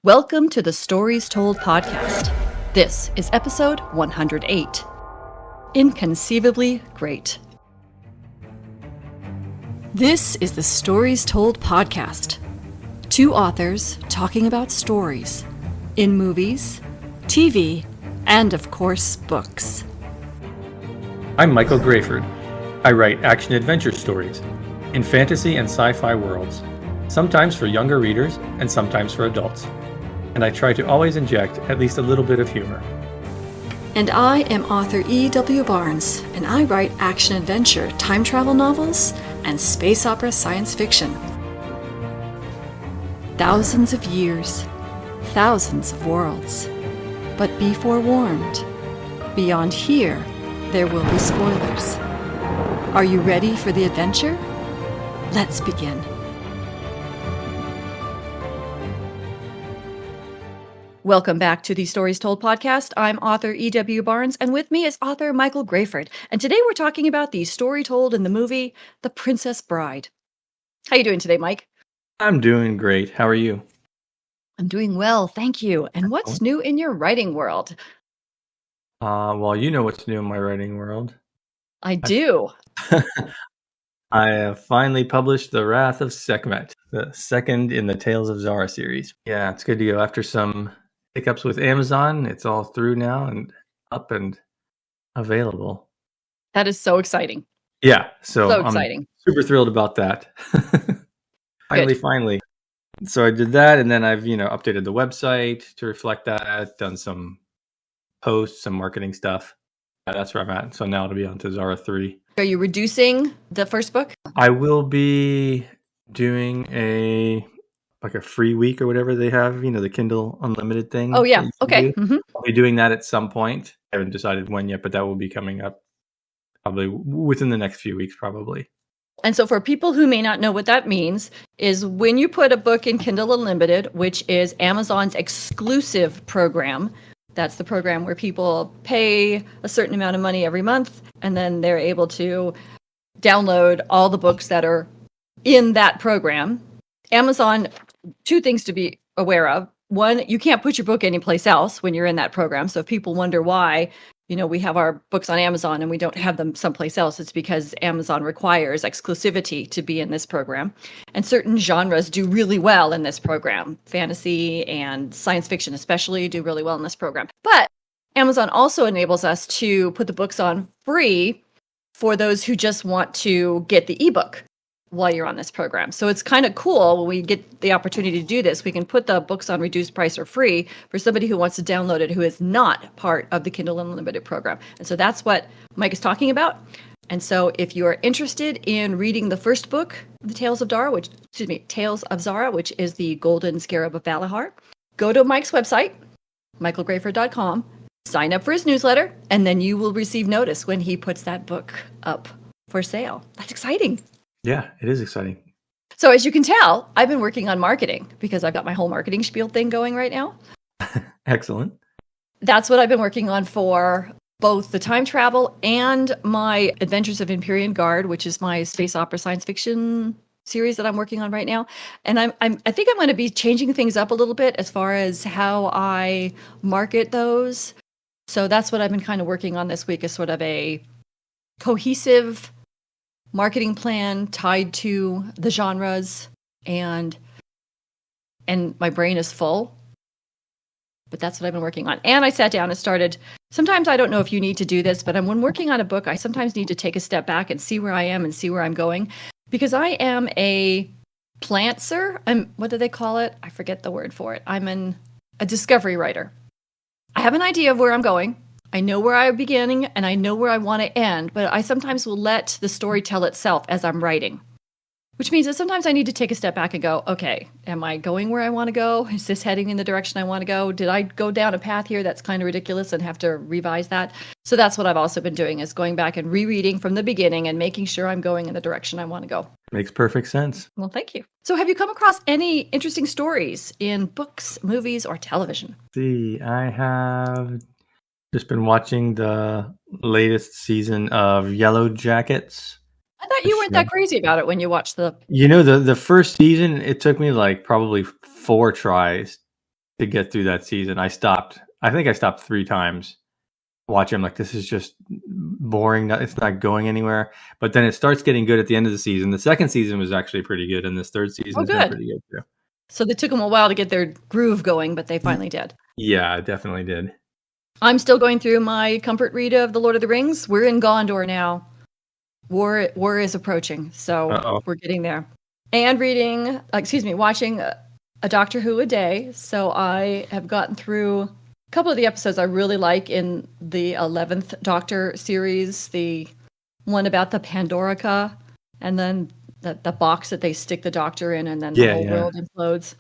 Welcome to the Stories Told podcast. This is episode 108. Inconceivably Great. This is the Stories Told podcast. Two authors talking about stories in movies, TV, and of course, books. I'm Michael Grayford. I write action-adventure stories in fantasy and sci-fi worlds, sometimes for younger readers and sometimes for adults. And I try to always inject at least a little bit of humor. And I am author E.W. Barnes, and I write action-adventure, time travel novels, and space opera science fiction. Thousands of years, thousands of worlds. But be forewarned, beyond here, there will be spoilers. Are you ready for the adventure? Let's begin. Welcome back to the Stories Told podcast. I'm author E.W. Barnes, and with me is author Michael Grayford. And today we're talking about the story told in the movie, The Princess Bride. How you doing today, Mike? I'm doing great. How are you? I'm doing well, thank you. And what's new in your writing world? Well, you know what's new in my writing world. I do. I have finally published The Wrath of Sekhmet, the second in the Tales of Zara series. Yeah, it's good to go. After some hiccups with Amazon, it's all through now and up and available. That is so exciting. Yeah, so exciting. I'm super thrilled about that. Finally. So I did that, and then I've, updated the website to reflect that, done some posts, some marketing stuff. That's where I'm at. So now it'll be on to Zara 3. Are you reducing the first book? I will be doing a free week or whatever they have, the Kindle Unlimited thing. Oh, yeah. Okay. Mm-hmm. I'll be doing that at some point. I haven't decided when yet, but that will be coming up probably within the next few weeks, probably. And so for people who may not know what that means, is when you put a book in Kindle Unlimited, which is Amazon's exclusive program, that's the program where people pay a certain amount of money every month, and then they're able to download all the books that are in that program. Amazon, two things to be aware of. One, you can't put your book anyplace else when you're in that program. So if people wonder why, we have our books on Amazon and we don't have them someplace else, it's because Amazon requires exclusivity to be in this program. And certain genres do really well in this program. Fantasy and science fiction especially do really well in this program. But Amazon also enables us to put the books on free for those who just want to get the ebook while you're on this program. So it's kind of cool when we get the opportunity to do this. We can put the books on reduced price or free for somebody who wants to download it who is not part of the Kindle Unlimited program. And so that's what Mike is talking about. And so if you are interested in reading the first book, The Tales of Zara, which is the Golden Scarab of Valahar, go to Mike's website, michaelgrayford.com, sign up for his newsletter, and then you will receive notice when he puts that book up for sale. That's exciting. Yeah, it is exciting. So as you can tell, I've been working on marketing because I've got my whole marketing spiel thing going right now. Excellent. That's what I've been working on for both the time travel and my Adventures of Empyrean Guard, which is my space opera science fiction series that I'm working on right now. And I think I'm going to be changing things up a little bit as far as how I market those. So that's what I've been kind of working on this week, is sort of a cohesive marketing plan tied to the genres, and my brain is full. But that's what I've been working on. And I sat down and started. Sometimes I don't know if you need to do this, but when working on a book, I sometimes need to take a step back and see where I am and see where I'm going, because I am a plantser. What do they call it? I forget the word for it. I'm a discovery writer. I have an idea of where I'm going. I know where I'm beginning and I know where I want to end, but I sometimes will let the story tell itself as I'm writing, which means that sometimes I need to take a step back and go, okay, am I going where I want to go? Is this heading in the direction I want to go? Did I go down a path here that's kind of ridiculous and have to revise that? So that's what I've also been doing, is going back and rereading from the beginning and making sure I'm going in the direction I want to go. Makes perfect sense. Well, thank you. So have you come across any interesting stories in books, movies, or television? I have just been watching the latest season of Yellow Jackets. I thought you weren't that crazy about it when you watched the... The first season, it took me probably 4 tries to get through that season. I think I stopped 3 times watching. I'm like, this is just boring. It's not going anywhere. But then it starts getting good at the end of the season. The second season was actually pretty good, and this third season has been pretty good too. So they took them a while to get their groove going, but they finally did. Yeah, it definitely did. I'm still going through my comfort read of The Lord of the Rings. We're in Gondor now. War is approaching, so we're getting there. And watching a Doctor Who a day. So I have gotten through a couple of the episodes I really like in the 11th Doctor series, the one about the Pandorica, and then the box that they stick the Doctor in, and then the whole world implodes.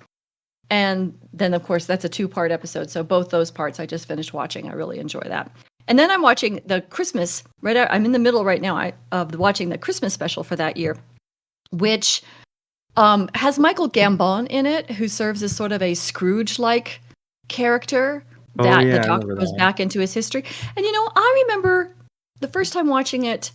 And then, of course, that's a 2-part episode. So both those parts I just finished watching. I really enjoy that. And then I'm watching the Christmas, I'm in the middle right now of watching the Christmas special for that year, which has Michael Gambon in it, who serves as sort of a Scrooge-like character that the Doctor goes back into his history. And, I remember the first time watching it,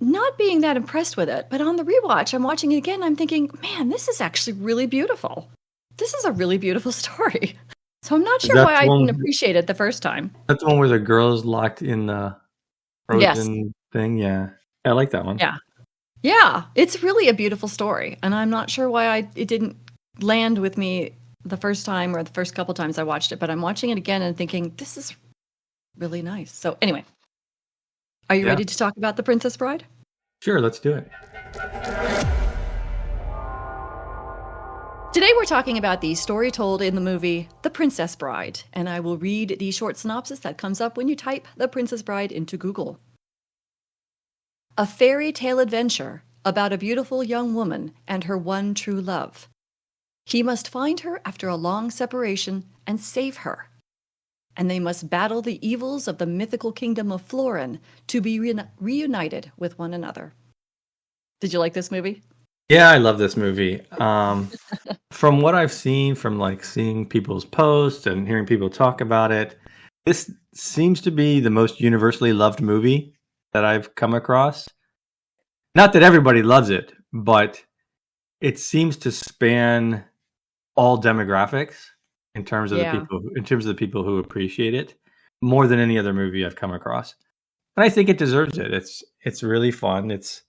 not being that impressed with it. But on the rewatch, I'm watching it again, I'm thinking, man, this is actually really beautiful. This is a really beautiful story. So I'm not sure why I didn't appreciate it the first time. That's the one where the girl's locked in the frozen thing? Yeah. I like that one. Yeah. Yeah. It's really a beautiful story. And I'm not sure why it didn't land with me the first time or the first couple times I watched it. But I'm watching it again and thinking, this is really nice. So anyway, are you ready to talk about The Princess Bride? Sure, let's do it. Today we're talking about the story told in the movie The Princess Bride, and I will read the short synopsis that comes up when you type The Princess Bride into Google. A fairy tale adventure about a beautiful young woman and her one true love. He must find her after a long separation and save her. And they must battle the evils of the mythical kingdom of Florin to be reunited with one another. Did you like this movie? Yeah, I love this movie. From what I've seen, from seeing people's posts and hearing people talk about it, this seems to be the most universally loved movie that I've come across. Not that everybody loves it, but it seems to span all demographics in terms of the people who appreciate it more than any other movie I've come across. And I think it deserves it. It's really fun. It's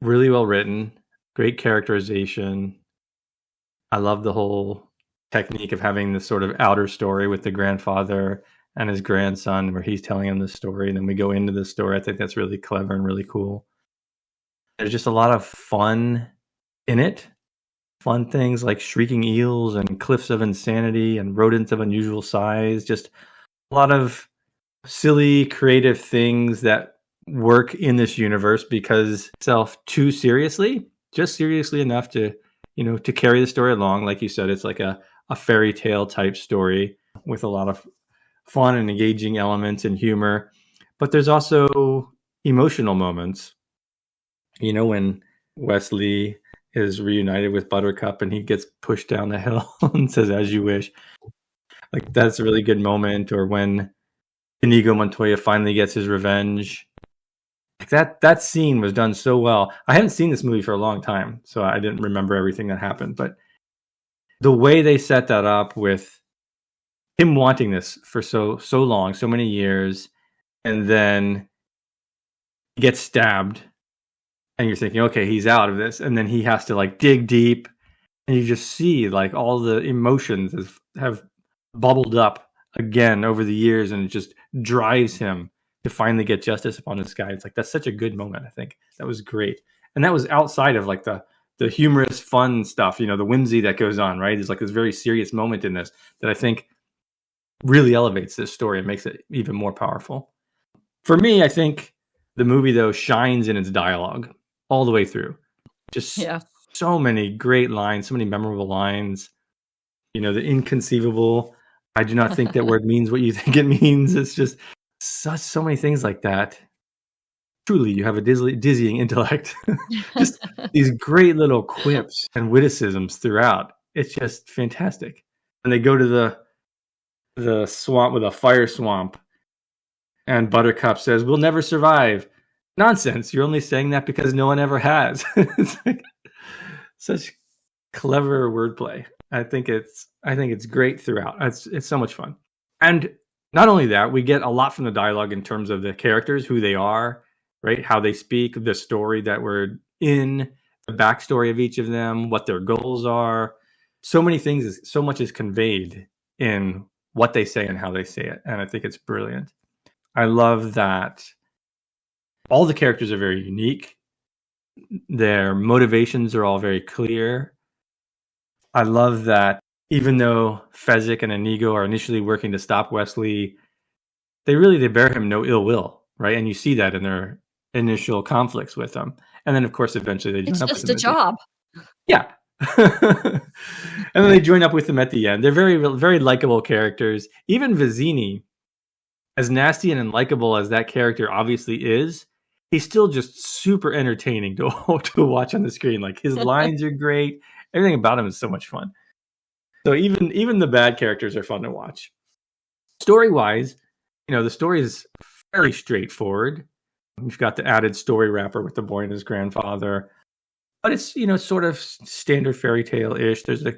really well written. Great characterization. I love the whole technique of having this sort of outer story with the grandfather and his grandson where he's telling him the story and then we go into the story. I think that's really clever and really cool. There's just a lot of fun in it. Fun things like shrieking eels and cliffs of insanity and rodents of unusual size. Just a lot of silly, creative things that work in this universe because itself too seriously. Just seriously enough to, to carry the story along. Like you said, it's like a fairy tale type story with a lot of fun and engaging elements and humor. But there's also emotional moments. When Wesley is reunited with Buttercup and he gets pushed down the hill and says, "As you wish." That's a really good moment. Or when Inigo Montoya finally gets his revenge. That scene was done so well. I haven't seen this movie for a long time, so I didn't remember everything that happened. But the way they set that up with him wanting this for so long, so many years, and then he gets stabbed, and you're thinking, okay, he's out of this, and then he has to dig deep, and you just see all the emotions have bubbled up again over the years, and it just drives him to finally get justice upon this guy. It's that's such a good moment. I think that was great. And that was outside of the humorous fun stuff, the whimsy that goes on, right? There's this very serious moment in this that I think really elevates this story and makes it even more powerful. For me, I think the movie though shines in its dialogue all the way through. Just so many great lines, so many memorable lines. The inconceivable. I do not think that word means what you think it means. It's just so many things like that. Truly, you have a dizzying intellect. Just these great little quips and witticisms throughout. It's just fantastic. And they go to the swamp with a fire swamp, and Buttercup says, "We'll never survive." Nonsense. You're only saying that because no one ever has. It's such clever wordplay. I think it's great throughout. It's so much fun. And not only that, we get a lot from the dialogue in terms of the characters, who they are, right? How they speak, the story that we're in, the backstory of each of them, what their goals are. So many things, so much is conveyed in what they say and how they say it. And I think it's brilliant. I love that all the characters are very unique. Their motivations are all very clear. I love that even though Fezzik and Inigo are initially working to stop Wesley, they bear him no ill will, right? And you see that in their initial conflicts with him. And then, of course, eventually they join It's up just with him. a job. Yeah. And then they join up with him at the end. They're very, very likable characters. Even Vizzini, as nasty and unlikable as that character obviously is, he's still just super entertaining to watch on the screen. Like, his lines are great. Everything about him is so much fun. So even the bad characters are fun to watch. Story-wise, the story is fairly straightforward. You've got the added story wrapper with the boy and his grandfather. But it's, sort of standard fairy tale-ish. There's a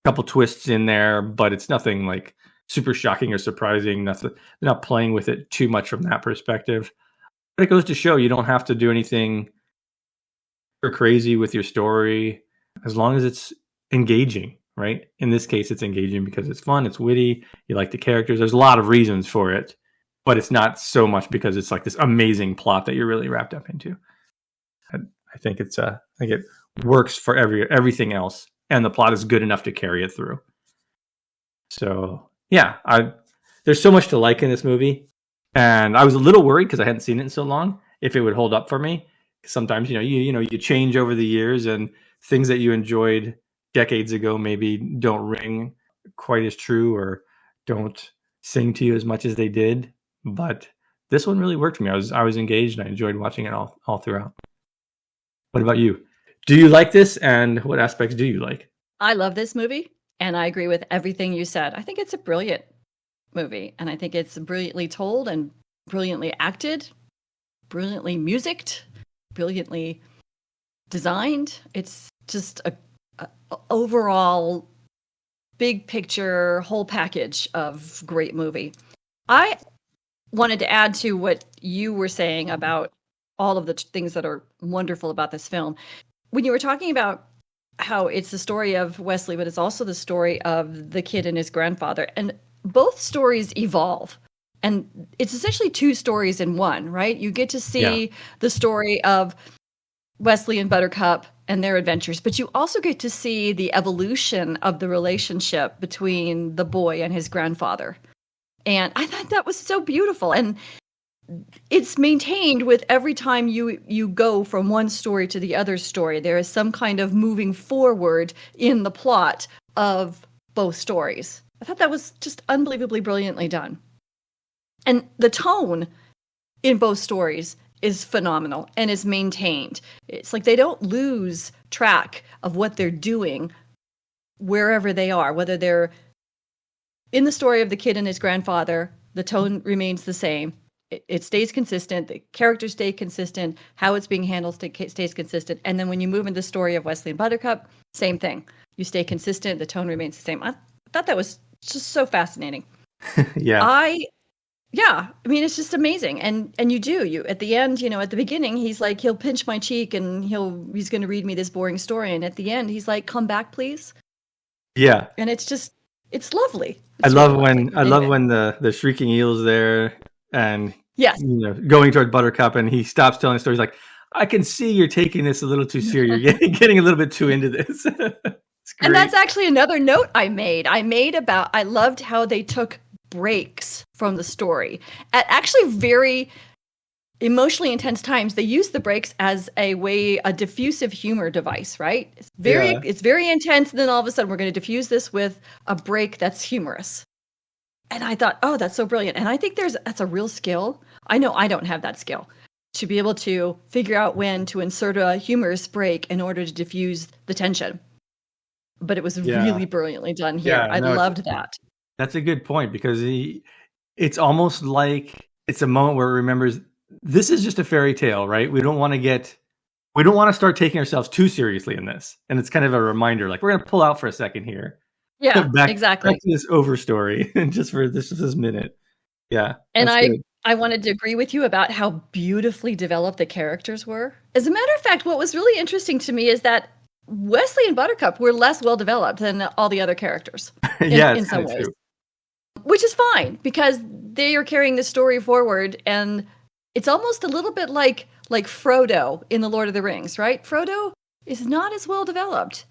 couple twists in there, but it's nothing like super shocking or surprising. They're not playing with it too much from that perspective. But it goes to show you don't have to do anything crazy with your story as long as it's engaging, right? In this case, it's engaging because it's fun, it's witty, you like the characters. There's a lot of reasons for it, but it's not so much because it's like this amazing plot that you're really wrapped up into. I think it works for everything else, and the plot is good enough to carry it through. So yeah, there's so much to like in this movie, and I was a little worried because I hadn't seen it in so long if it would hold up for me. Sometimes you change over the years, and things that you enjoyed decades ago maybe don't ring quite as true or don't sing to you as much as they did. But this one really worked for me. I was engaged, and I enjoyed watching it all throughout. What about you? Do you like this, and what aspects do you like? I love this movie, and I agree with everything you said. I think it's a brilliant movie, and I think it's brilliantly told and brilliantly acted, brilliantly musicked, brilliantly designed. It's just a overall big picture, whole package of great movie. I wanted to add to what you were saying about all of the things that are wonderful about this film. When you were talking about how it's the story of Wesley, but it's also the story of the kid and his grandfather, and both stories evolve. And it's essentially two stories in one, right? You get to see the story of Wesley and Buttercup and their adventures, but you also get to see the evolution of the relationship between the boy and his grandfather. And I thought that was so beautiful. And it's maintained with every time you go from one story to the other story. There is some kind of moving forward in the plot of both stories. I thought that was just unbelievably brilliantly done. And the tone in both stories is phenomenal and is maintained. It's like they don't lose track of what they're doing wherever they are, whether they're in the story of the kid and his grandfather, the tone remains the same. It stays consistent. The characters stay consistent. How it's being handled stays consistent. And then when you move into the story of Wesley and Buttercup, same thing. You stay consistent. The tone remains the same. I thought that was just so fascinating. I mean, it's just amazing. And you at the end, at the beginning, he's like, he'll pinch my cheek and he's going to read me this boring story. And at the end, he's like, come back, please. Yeah. And it's lovely. I love when the shrieking eel's there and going toward Buttercup, and he stops telling the story. He's like, I can see you're taking this a little too serious. You're getting a little bit too into this. And that's actually another note I made. I loved how they took breaks from the story at actually very emotionally intense times. They use the breaks as a diffusive humor device, right? It's very intense, and then all of a sudden we're going to diffuse this with a break that's humorous. And I thought, oh, that's so brilliant. And I think that's a real skill. I know I don't have that skill to be able to figure out when to insert a humorous break in order to diffuse the tension. But it was really brilliantly done here. I loved that. That's a good point, because it's almost like it's a moment where it remembers this is just a fairy tale, right? We don't want to start taking ourselves too seriously in this. And it's kind of a reminder, like, we're going to pull out for a second here. Yeah, back exactly. to this overstory just for this minute. Yeah, And that's good. I wanted to agree with you about how beautifully developed the characters were. As a matter of fact, what was really interesting to me is that Wesley and Buttercup were less well developed than all the other characters Yeah, it's in some kind of ways, true. which is fine because they are carrying the story forward, and it's almost a little bit like Frodo in The Lord of the Rings, right? Frodo is not as well developed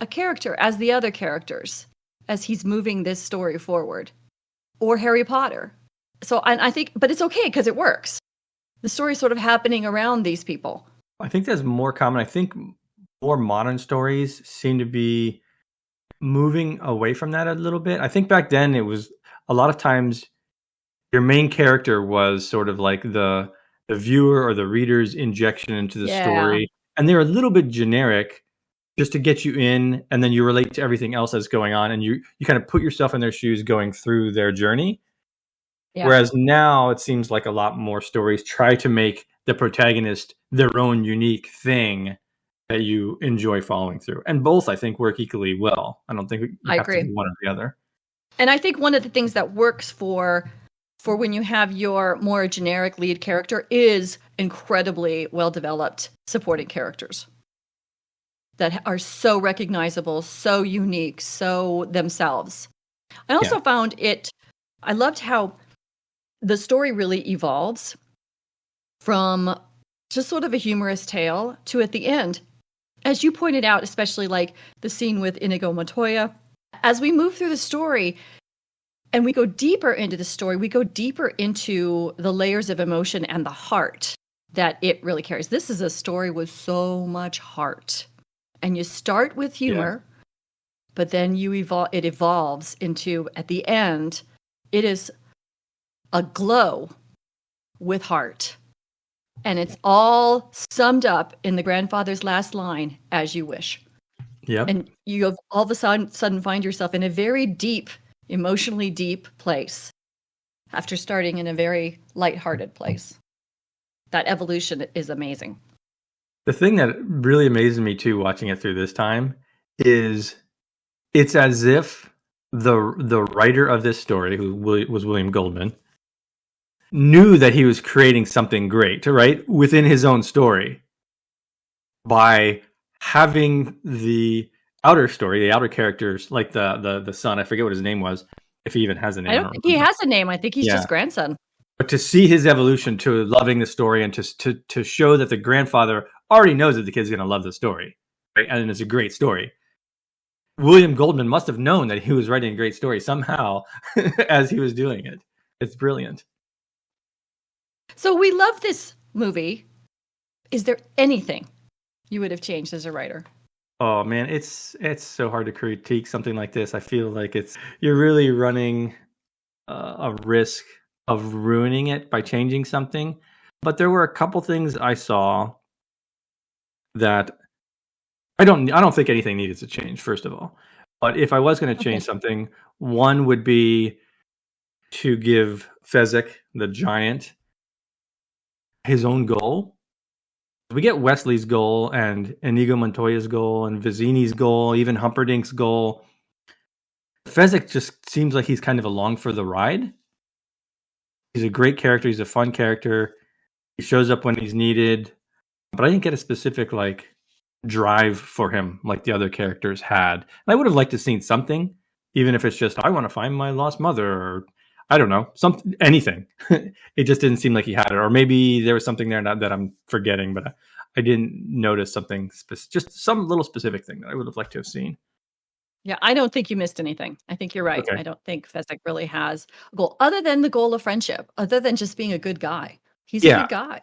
a character as the other characters as he's moving this story forward, or Harry Potter. So I think, but it's okay because it works. The story's sort of happening around these people. I think that's more common. I think more modern stories seem to be moving away from that a little bit. I think back then it was a lot of times your main character was sort of like the viewer or the reader's injection into the Yeah, story, and they're a little bit generic just to get you in, and then you relate to everything else that's going on, and you kind of put yourself in their shoes going through their journey. yeah, Whereas now it seems like a lot more stories try to make the protagonist their own unique thing that you enjoy following through. And both, I think, work equally well. I don't think you I have to do agree. one or the other. And I think one of the things that works for when you have your more generic lead character is incredibly well developed supporting characters that are so recognizable, so unique, so themselves. I also Yeah. found I loved how the story really evolves from just sort of a humorous tale to at the end, as you pointed out, especially like the scene with Inigo Montoya. As we move through the story and we go deeper into the story, we go deeper into the layers of emotion and the heart that it really carries. This is a story with so much heart. And you start with humor, but then it evolves into, at the end, it is a glow with heart. And it's all summed up in the grandfather's last line, as you wish. Yep. And you have all of a sudden find yourself in a very deep, emotionally deep place after starting in a very lighthearted place. That evolution is amazing. The thing that really amazes me too, watching it through this time, is it's as if the writer of this story, who was William Goldman, knew that he was creating something great, right, within his own story by having the outer story, the outer characters, like the son. I forget what his name was, if he even has a name. I don't think he has a name. I think he's Yeah. just grandson. But to see his evolution to loving the story, and to show that the grandfather already knows that the kid's going to love the story, right? And it's a great story. William Goldman must have known that he was writing a great story somehow as he was doing it. It's brilliant. So we love this movie. Is there anything you would have changed as a writer? Oh man, it's so hard to critique something like this. I feel like you're really running a risk of ruining it by changing something. But there were a couple things I saw that I don't think anything needed to change, first of all. But if I was going to change something, one would be to give Fezzik, the giant, his own goal. We get Wesley's goal and Inigo Montoya's goal and Vizzini's goal, even Humperdinck's goal. Fezzik just seems like he's kind of along for the ride. He's a great character. He's a fun character. He shows up when he's needed. But I didn't get a specific drive for him like the other characters had. And I would have liked to have seen something, even if it's just, I want to find my lost mother, or I don't know, anything. It just didn't seem like he had it. Or maybe there was something there that I'm forgetting, but I didn't notice something, just some little specific thing that I would have liked to have seen. Yeah, I don't think you missed anything. I think you're right. Okay. I don't think Fezzik really has a goal other than the goal of friendship, other than just being a good guy. He's a good guy.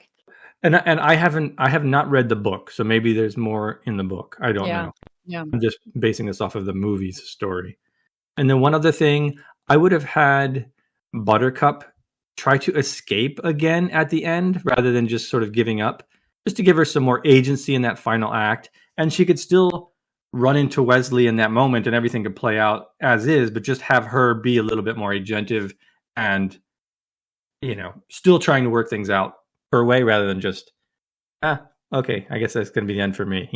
And I have not read the book, so maybe there's more in the book. I don't know. Yeah. I'm just basing this off of the movie's story. And then one other thing, I would have had Buttercup try to escape again at the end rather than just sort of giving up, just to give her some more agency in that final act. And she could still run into Wesley in that moment and everything could play out as is, but just have her be a little bit more agentive and, still trying to work things out her way rather than just, okay, I guess that's going to be the end for me,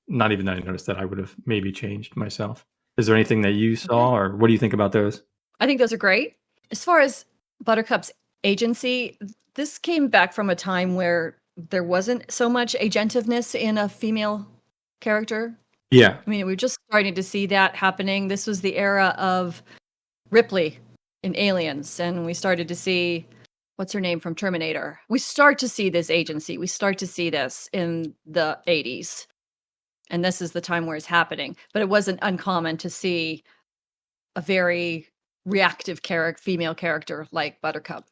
Not even that I noticed that I would have maybe changed myself. Is there anything that you saw, or what do you think about those? I think those are great. As far as Buttercup's agency, this came back from a time where there wasn't so much agentiveness in a female character. Yeah. I mean, we were just starting to see that happening. This was the era of Ripley in Aliens, and we started to see, what's her name from Terminator? We start to see this agency. We start to see this in the 80s. And this is the time where it's happening. But it wasn't uncommon to see a very reactive female character like Buttercup.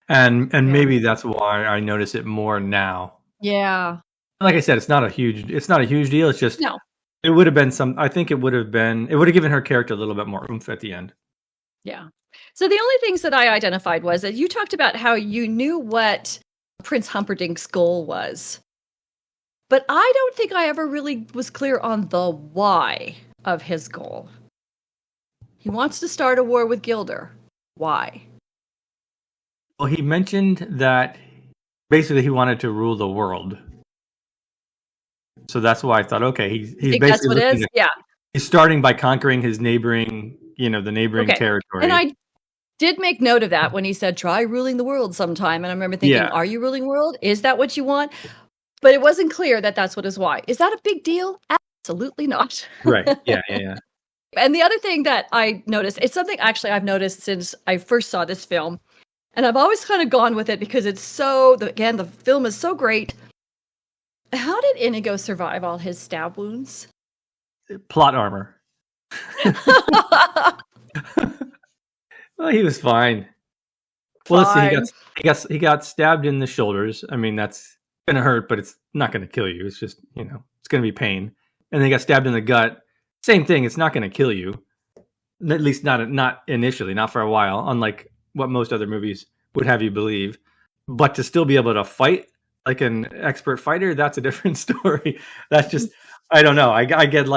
And maybe that's why I notice it more now. Yeah. Like I said, it's not a huge deal. It's just, no. It would have been I think it would have given her character a little bit more oomph at the end. Yeah. So the only things that I identified was that you talked about how you knew what Prince Humperdinck's goal was. But I don't think I ever really was clear on the why of his goal. He wants to start a war with Gilder. Why? Well, he mentioned that basically he wanted to rule the world. So that's why I thought, okay, he's basically that's what it is. Yeah. He's starting by conquering his neighboring territory. And I did make note of that when he said, try ruling the world sometime. And I remember thinking, are you ruling the world? Is that what you want? But it wasn't clear that that's what his why. Is that a big deal? Absolutely not. Right. Yeah. And the other thing that I noticed, it's something actually I've noticed since I first saw this film. And I've always kind of gone with it because it's the film is so great. How did Inigo survive all his stab wounds? Plot armor. Well, he was fine. Well, let's see. He got stabbed in the shoulders. I mean, that's gonna hurt, but it's not gonna kill you. It's just, it's gonna be pain. And then he got stabbed in the gut. Same thing. It's not gonna kill you. At least not initially, not for a while. Unlike what most other movies would have you believe. But to still be able to fight like an expert fighter, that's a different story. That's just, I don't know. I get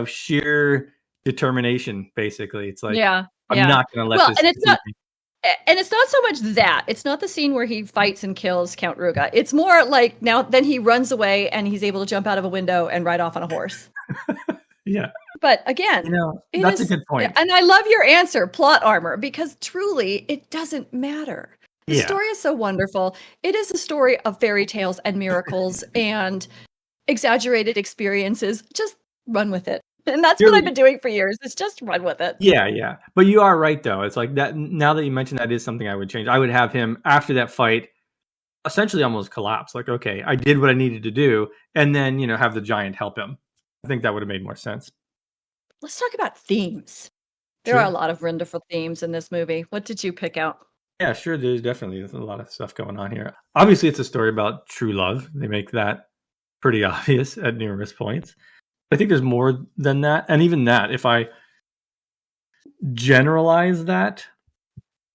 sheer determination. Basically, it's like, I'm not gonna let this. And it's not so much that. It's not the scene where he fights and kills Count Ruga. It's more like then he runs away and he's able to jump out of a window and ride off on a horse. Yeah. But again, that's a good point. And I love your answer, plot armor, because truly it doesn't matter. The story is so wonderful. It is a story of fairy tales and miracles and exaggerated experiences. Just run with it. And that's what I've been doing for years. It's just run with it. Yeah. But you are right, though. It's like that. Now that you mentioned that is something I would change. I would have him, after that fight, essentially almost collapse. Like, okay, I did what I needed to do. And then, have the giant help him. I think that would have made more sense. Let's talk about themes. There are a lot of wonderful themes in this movie. What did you pick out? Yeah, sure. There's a lot of stuff going on here. Obviously, it's a story about true love. They make that pretty obvious at numerous points. I think there's more than that. And even that, if I generalize that,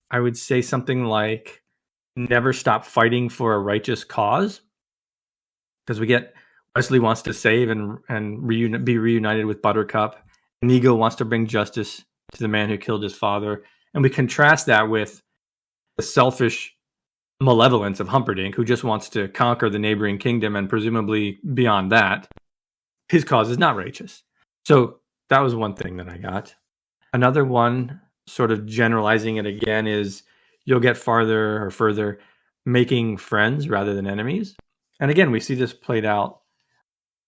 I would say something like never stop fighting for a righteous cause. Because we get Wesley wants to save and be reunited with Buttercup. Inigo wants to bring justice to the man who killed his father. And we contrast that with the selfish malevolence of Humperdinck, who just wants to conquer the neighboring kingdom and presumably beyond that. His cause is not righteous. So that was one thing that I got. Another one, sort of generalizing it again, is you'll get farther or further making friends rather than enemies. And again, we see this played out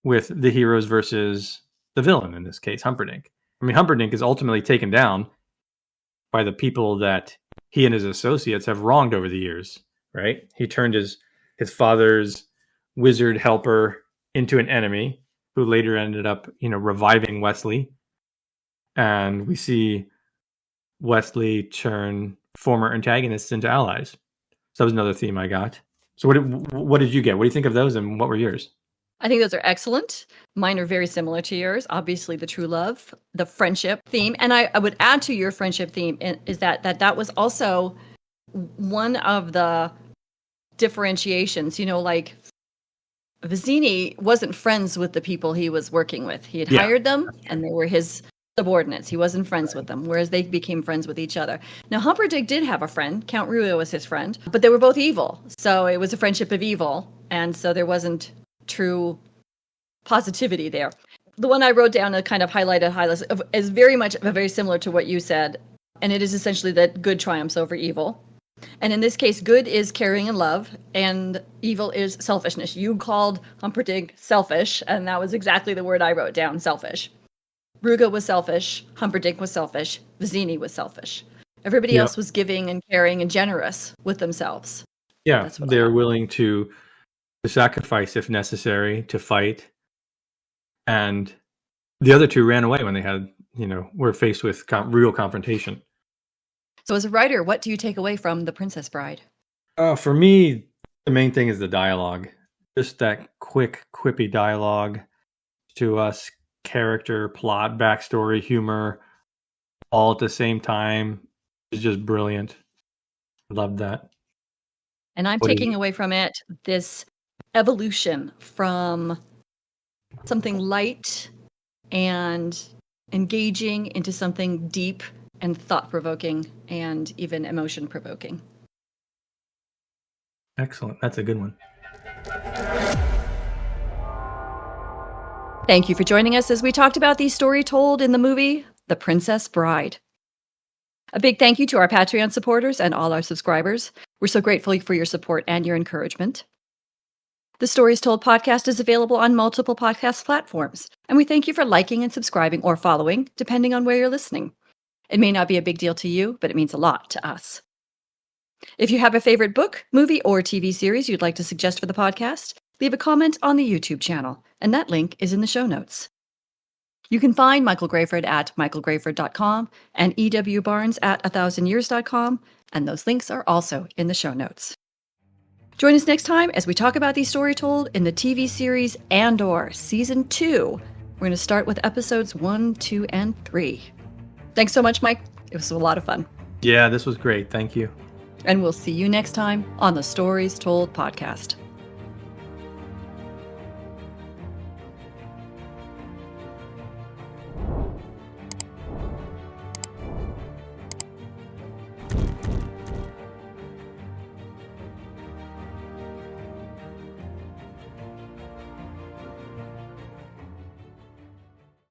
with the heroes versus the villain, in this case, Humperdinck. I mean, Humperdinck is ultimately taken down by the people that he and his associates have wronged over the years, right? He turned his father's wizard helper into an enemy, who later ended up, reviving Wesley. And we see Wesley turn former antagonists into allies. So that was another theme I got. So what did you get? What do you think of those, and what were yours? I think those are excellent. Mine are very similar to yours. Obviously, the true love, the friendship theme. And I would add to your friendship theme is that was also one of the differentiations. Like Vizzini wasn't friends with the people he was working with. He had hired them, and they were his subordinates. He wasn't friends with them, whereas they became friends with each other. Now, Humperdinck did have a friend. Count Ruga was his friend, but they were both evil. So it was a friendship of evil. And so there wasn't true positivity there. the one I wrote down and kind of highlighted is very much very similar to what you said. And it is essentially that good triumphs over evil. And in this case, good is caring and love, and evil is selfishness. You called Humperdinck selfish, and that was exactly the word I wrote down, selfish. Ruga was selfish, Humperdinck was selfish, Vizzini was selfish. Everybody else was giving and caring and generous with themselves. Yeah, they're willing to sacrifice if necessary, to fight. And the other two ran away when they had, were faced with real confrontation. So as a writer, what do you take away from The Princess Bride? For me, the main thing is the dialogue. Just that quick, quippy dialogue to us, character, plot, backstory, humor, all at the same time is just brilliant. Love that. And I'm taking away from it this evolution from something light and engaging into something deep and thought-provoking and even emotion-provoking. Excellent. That's a good one. Thank you for joining us as we talked about the story told in the movie The Princess Bride. A big thank you to our Patreon supporters and all our subscribers. We're so grateful for your support and your encouragement. The Stories Told podcast is available on multiple podcast platforms, and we thank you for liking and subscribing or following, depending on where you're listening. It may not be a big deal to you, but it means a lot to us. If you have a favorite book, movie, or TV series you'd like to suggest for the podcast, leave a comment on the YouTube channel, and that link is in the show notes. You can find Michael Grayford at michaelgrayford.com and E.W. Barnes at 1000years.com, and those links are also in the show notes. Join us next time as we talk about the story told in the TV series Andor Season 2. We're going to start with episodes 1, 2, and 3. Thanks so much, Mike. It was a lot of fun. Yeah, this was great. Thank you. And we'll see you next time on the Stories Told podcast.